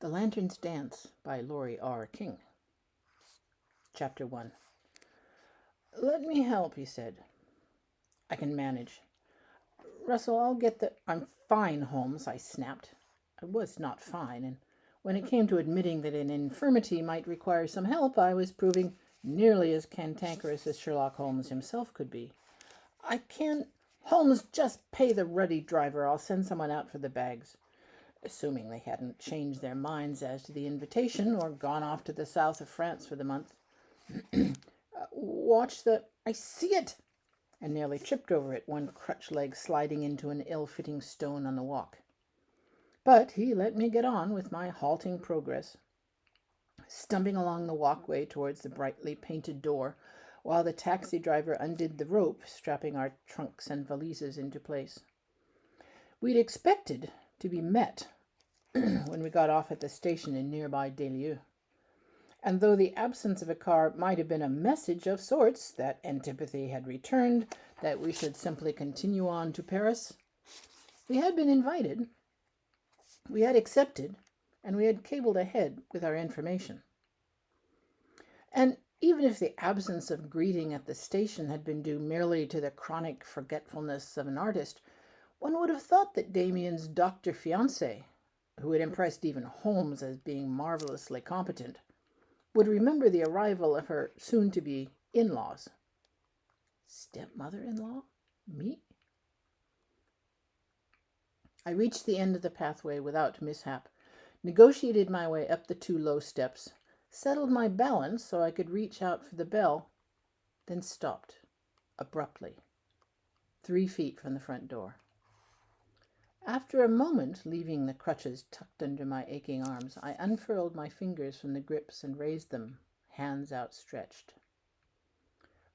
The Lantern's Dance by Laurie R. King. Chapter 1. "Let me help," he said. "I can manage." "Russell, I'll get the—" "I'm fine, Holmes," I snapped. I was not fine, and when it came to admitting that an infirmity might require some help, I was proving nearly as cantankerous as Sherlock Holmes himself could be. "I can—" "Holmes, just pay the ruddy driver. I'll send someone out for the bags." Assuming they hadn't changed their minds as to the invitation or gone off to the south of France for the month. "Watch the—" "I see it!" and nearly tripped over it, one crutch leg sliding into an ill-fitting stone on the walk. But he let me get on with my halting progress, stumping along the walkway towards the brightly painted door, while the taxi driver undid the rope, strapping our trunks and valises into place. We'd expected to be met when we got off at the station in nearby Delieu. And though the absence of a car might have been a message of sorts that antipathy had returned, that we should simply continue on to Paris, we had been invited, we had accepted, and we had cabled ahead with our information. And even if the absence of greeting at the station had been due merely to the chronic forgetfulness of an artist, one would have thought that Damien's doctor fiancé, who had impressed even Holmes as being marvelously competent, would remember the arrival of her soon-to-be in-laws. Stepmother-in-law? Me? I reached the end of the pathway without mishap, negotiated my way up the 2 low steps, settled my balance so I could reach out for the bell, then stopped, abruptly, 3 feet from the front door. After a moment, leaving the crutches tucked under my aching arms, I unfurled my fingers from the grips and raised them, hands outstretched.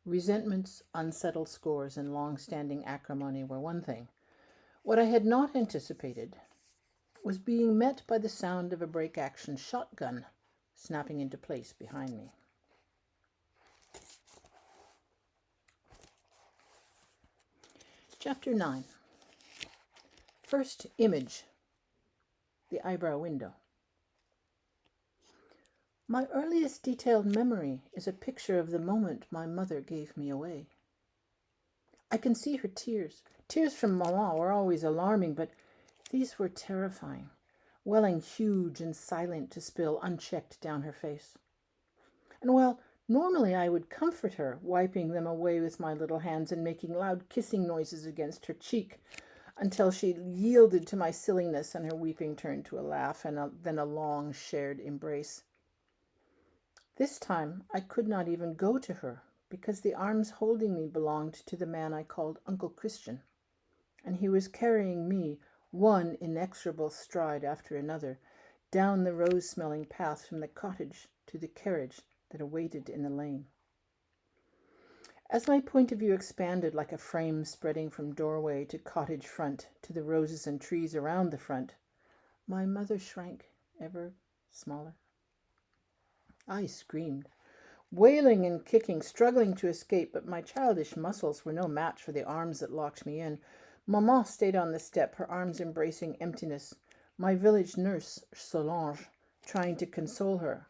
Resentments, unsettled scores, and long-standing acrimony were one thing. What I had not anticipated was being met by the sound of a break-action shotgun snapping into place behind me. Chapter 9. First image. The eyebrow window. My earliest detailed memory is a picture of the moment my mother gave me away. I can see her tears. Tears from Maman were always alarming, but these were terrifying, welling huge and silent to spill unchecked down her face. And while normally I would comfort her, wiping them away with my little hands and making loud kissing noises against her cheek, until she yielded to my silliness and her weeping turned to a laugh and then a long shared embrace. This time I could not even go to her, because the arms holding me belonged to the man I called Uncle Christian, and he was carrying me, one inexorable stride after another, down the rose-smelling path from the cottage to the carriage that awaited in the lane. As my point of view expanded like a frame spreading from doorway to cottage front to the roses and trees around the front, my mother shrank ever smaller. I screamed, wailing and kicking, struggling to escape, but my childish muscles were no match for the arms that locked me in. Maman stayed on the step, her arms embracing emptiness, my village nurse, Solange, trying to console her,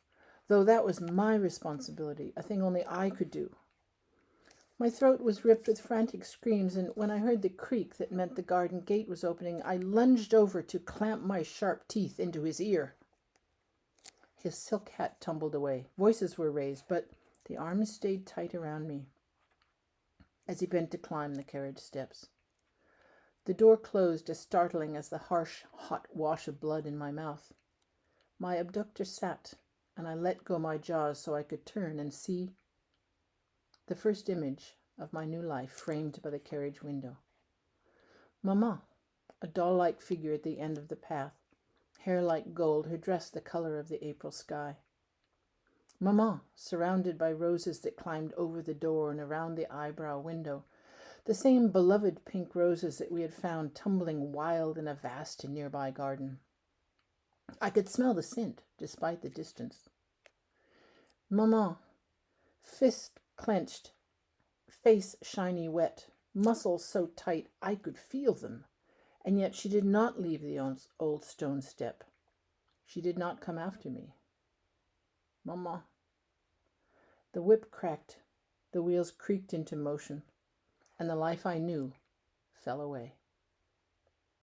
though that was my responsibility, a thing only I could do. My throat was ripped with frantic screams, and when I heard the creak that meant the garden gate was opening, I lunged over to clamp my sharp teeth into his ear. His silk hat tumbled away. Voices were raised, but the arms stayed tight around me as he bent to climb the carriage steps. The door closed as startling as the harsh, hot wash of blood in my mouth. My abductor sat, and I let go my jaws so I could turn and see the first image of my new life framed by the carriage window. Maman, a doll-like figure at the end of the path, hair like gold, her dress the color of the April sky. Maman, surrounded by roses that climbed over the door and around the eyebrow window, the same beloved pink roses that we had found tumbling wild in a vast and nearby garden. I could smell the scent, despite the distance. Maman, fist clenched, face shiny wet, muscles so tight I could feel them, and yet she did not leave the old stone step. She did not come after me. Mama. The whip cracked, the wheels creaked into motion, and the life I knew fell away.